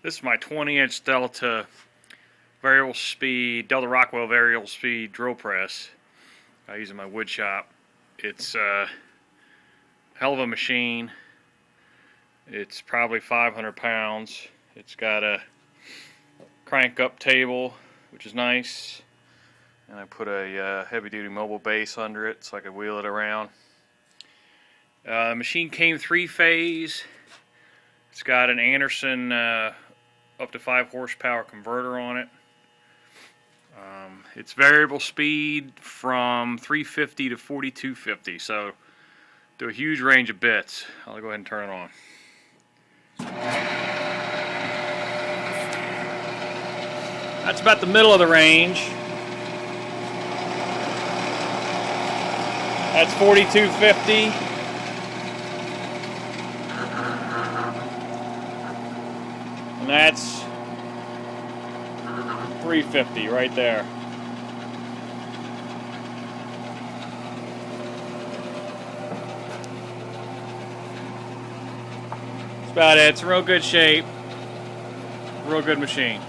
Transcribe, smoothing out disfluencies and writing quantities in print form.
This is my 20-inch Delta Rockwell variable speed drill press I use in my wood shop. It's a hell of a machine. It's probably 500 pounds. It's got a crank up table, which is nice, and I put a heavy duty mobile base under it so I could wheel it around. The machine came 3-phase. It's got an Anderson up to 5 horsepower converter on it. It's variable speed from 350 to 4250, so do a huge range of bits. I'll go ahead and turn it on. That's about the middle of the range. That's 4250. And that's 350 right there. That's about it. It's in real good shape. Real good machine.